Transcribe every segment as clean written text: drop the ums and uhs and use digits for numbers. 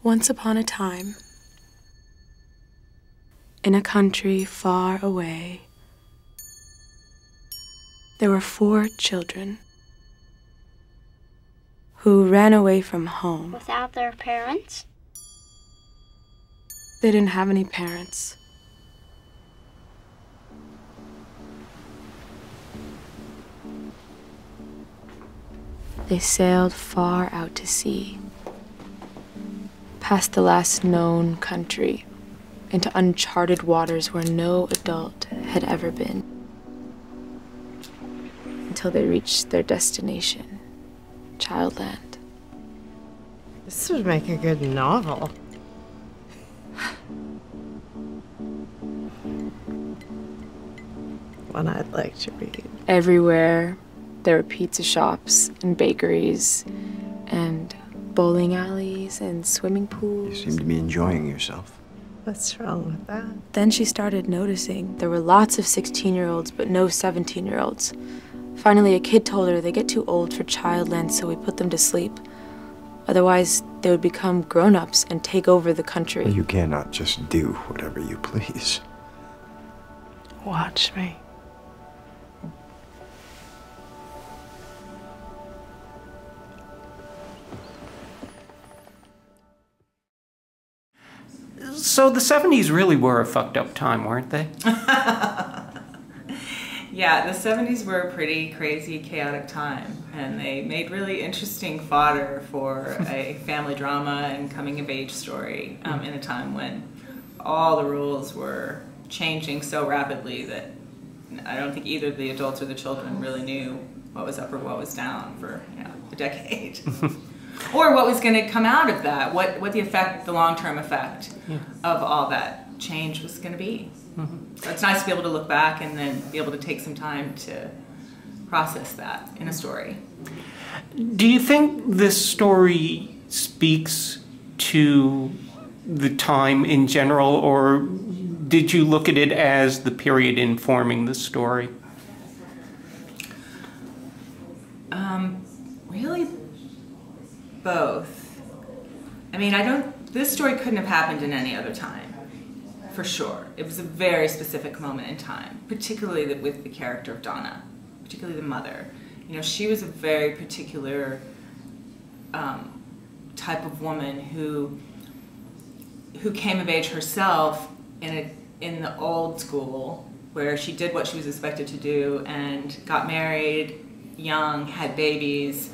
Once upon a time, in a country far away, there were 4 children who ran away from home. Without their parents? They didn't have any parents. They sailed far out to sea, past the last known country, into uncharted waters where no adult had ever been, until they reached their destination, Childland. This would make a good novel. One I'd like to read. Everywhere, there were pizza shops and bakeries and bowling alleys and swimming pools. You seem to be enjoying yourself. What's wrong with that? Then she started noticing there were lots of 16-year-olds, but no 17-year-olds. Finally, a kid told her they get too old for Childland, so we put them to sleep. Otherwise, they would become grown-ups and take over the country. You cannot just do whatever you please. Watch me. So the 70s really were a fucked up time, weren't they? Yeah, the 70s were a pretty crazy, chaotic time, and they made really interesting fodder for a family drama and coming-of-age story in a time when all the rules were changing so rapidly that I don't think either the adults or the children really knew what was up or what was down for a decade. Or what was going to come out of that, what the effect, the long-term effect of all that change was going to be. So it's nice to be able to look back and then be able to take some time to process that in a story. Do you think this story speaks to the time in general, or did you look at it as the period informing the story? Really both. I mean, this story couldn't have happened in any other time, for sure. It was a very specific moment in time, particularly with the character of Donna, particularly the mother. You know, she was a very particular type of woman who came of age herself in the old school, where she did what she was expected to do and got married young, had babies,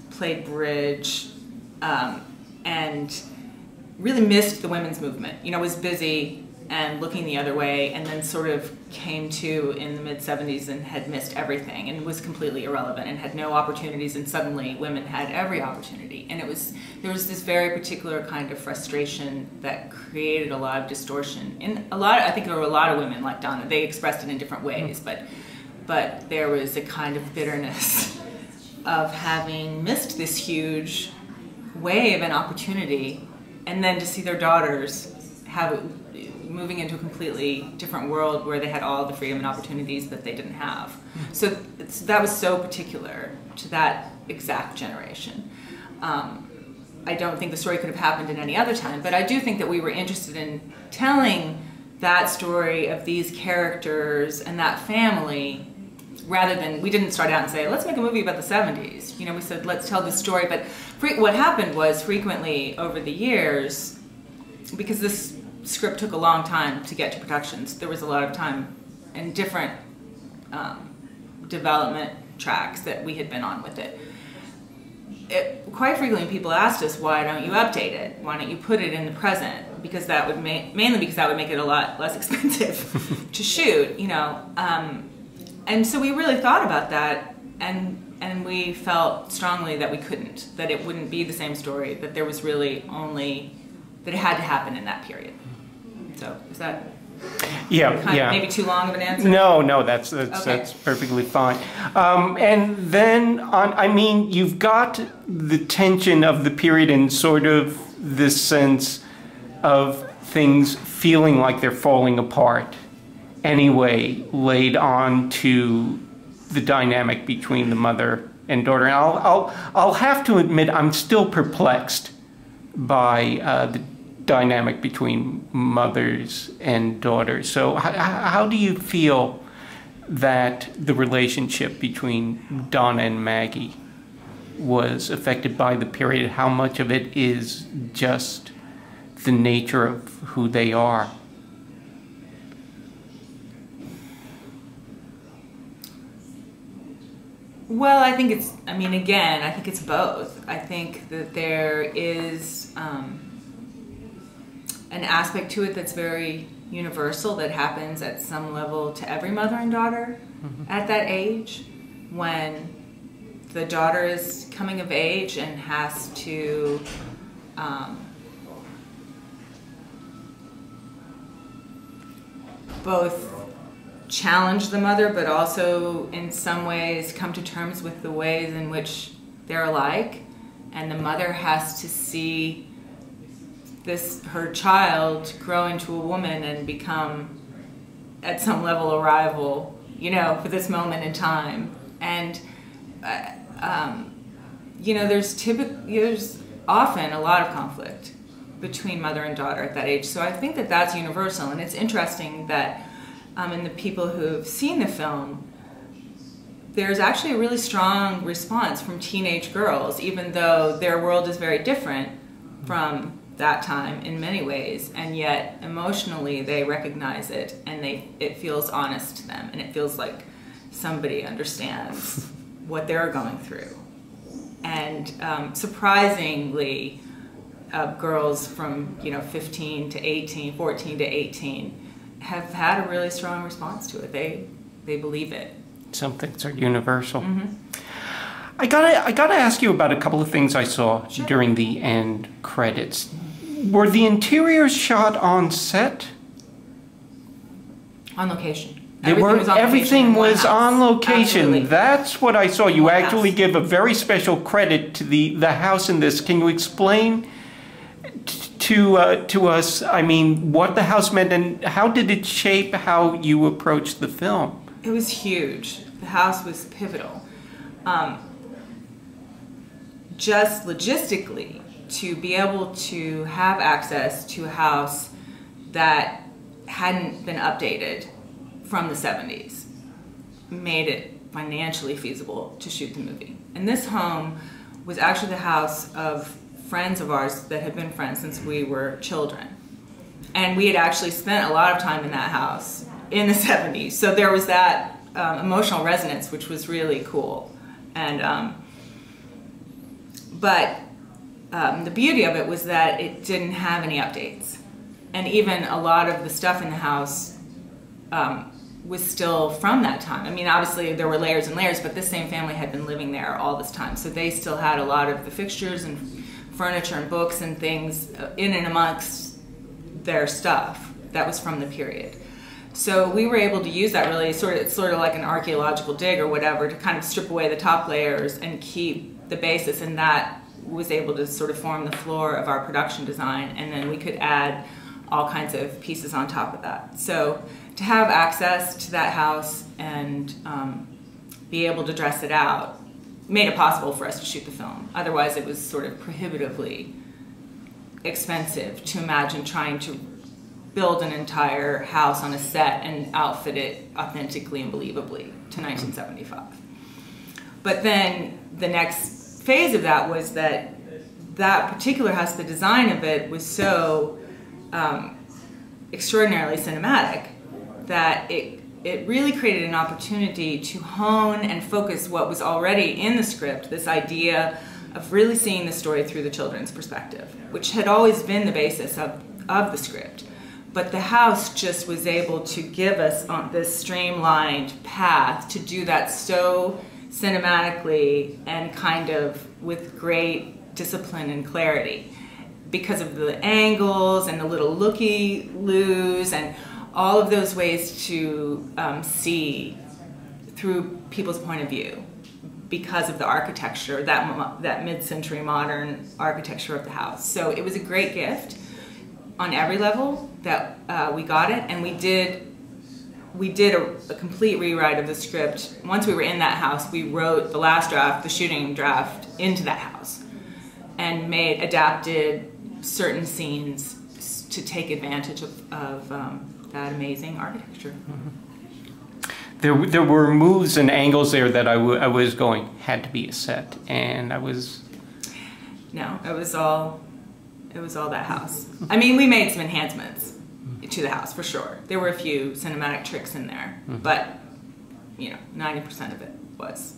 played bridge, and really missed the women's movement. You know, was busy and looking the other way, and then sort of came to in the mid-70s and had missed everything and was completely irrelevant and had no opportunities, and suddenly women had every opportunity. And there was this very particular kind of frustration that created a lot of distortion. I think there were a lot of women like Donna. They expressed it in different ways, but there was a kind of bitterness of having missed this huge wave and opportunity, and then to see their daughters moving into a completely different world where they had all the freedom and opportunities that they didn't have. So that was so particular to that exact generation. I don't think the story could have happened in any other time, but I do think that we were interested in telling that story of these characters and that family, rather than, we didn't start out and say, let's make a movie about the 70s. You know, we said, let's tell this story. But what happened was, frequently over the years, because this script took a long time to get to productions, there was a lot of time and different development tracks that we had been on with it. Quite frequently people asked us, why don't you update it? Why don't you put it in the present? Because that would mainly because that would make it a lot less expensive to shoot, you know. And so we really thought about that, and we felt strongly that we couldn't, that it wouldn't be the same story, that there was really only, that it had to happen in that period. So is that maybe too long of an answer? No, that's perfectly fine. And then I mean, you've got the tension of the period and sort of this sense of things feeling like they're falling apart anyway, laid on to the dynamic between the mother and daughter. And I'll have to admit, I'm still perplexed by the dynamic between mothers and daughters. So how do you feel that the relationship between Donna and Maggie was affected by the period? How much of it is just the nature of who they are? Well, I think it's, I mean, again, I think it's both. I think that there is an aspect to it that's very universal, that happens at some level to every mother and daughter at that age, when the daughter is coming of age and has to both challenge the mother, but also in some ways come to terms with the ways in which they're alike, and the mother has to see her child grow into a woman and become at some level a rival, you know, for this moment in time. And you know, there's often a lot of conflict between mother and daughter at that age. So I think that that's universal, and it's interesting that in the people who have seen the film, there's actually a really strong response from teenage girls, even though their world is very different from that time in many ways, and yet emotionally they recognize it, and it feels honest to them, and it feels like somebody understands what they're going through. And surprisingly, girls from 15 to 18, 14 to 18 have had a really strong response to it. They believe it. Some things are universal. I gotta ask you about a couple of things I saw during the end credits. Were the interiors shot on set? On location. Everything was on location. Absolutely. That's what I saw. You actually house. give a very special credit to the house in this. Can you explain to us, I mean, what the house meant, and how did it shape how you approached the film? It was huge. The house was pivotal. Just logistically, to be able to have access to a house that hadn't been updated from the 70s made it financially feasible to shoot the movie. And this home was actually the house of friends of ours that had been friends since we were children. And we had actually spent a lot of time in that house in the 70s. So there was that emotional resonance, which was really cool. And but the beauty of it was that it didn't have any updates. And even a lot of the stuff in the house was still from that time. I mean, obviously there were layers and layers, but this same family had been living there all this time. So they still had a lot of the fixtures and furniture and books and things in and amongst their stuff that was from the period. So we were able to use that really it's sort of like an archaeological dig or whatever, to kind of strip away the top layers and keep the basis, and that was able to sort of form the floor of our production design, and then we could add all kinds of pieces on top of that. So to have access to that house and be able to dress it out made it possible for us to shoot the film. Otherwise it was sort of prohibitively expensive to imagine trying to build an entire house on a set and outfit it authentically and believably to 1975. But then the next phase of that was that particular house, the design of it was so extraordinarily cinematic that it really created an opportunity to hone and focus what was already in the script, this idea of really seeing the story through the children's perspective, which had always been the basis of the script. But the house just was able to give us on this streamlined path to do that so cinematically and kind of with great discipline and clarity, because of the angles and the little looky-loos and all of those ways to see through people's point of view, because of the architecture, that mid-century modern architecture of the house. So it was a great gift on every level that we got it, and we did a complete rewrite of the script. Once we were in that house, we wrote the last draft, the shooting draft, into that house, and adapted certain scenes to take advantage of that amazing architecture. There were moves and angles there that I was going, had to be a set, and I was... No, it was all that house. I mean, we made some enhancements to the house, for sure. There were a few cinematic tricks in there, but, you know, 90% of it was.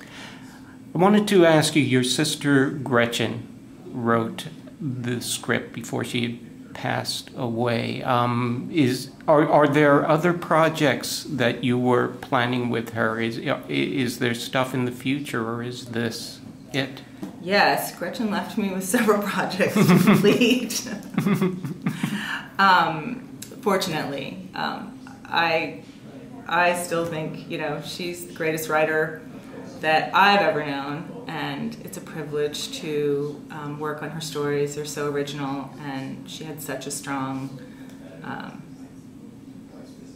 I wanted to ask you, your sister Gretchen wrote the script before she had passed away. Are there other projects that you were planning with her? Is there stuff in the future, or is this it? Yes, Gretchen left me with several projects to complete. Fortunately, I still think, you know, she's the greatest writer that I've ever known, and it's a privilege to work on her stories. They're so original, and she had such a strong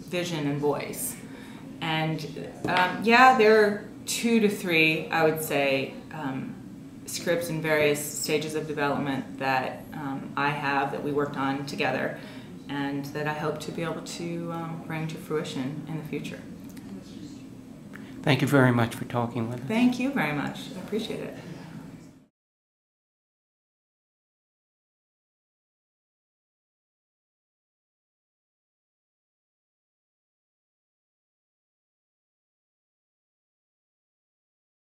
vision and voice. And yeah, there are 2 to 3, I would say, scripts in various stages of development that I have, that we worked on together, and that I hope to be able to bring to fruition in the future. Thank you very much for talking with us. Thank you very much. I appreciate it.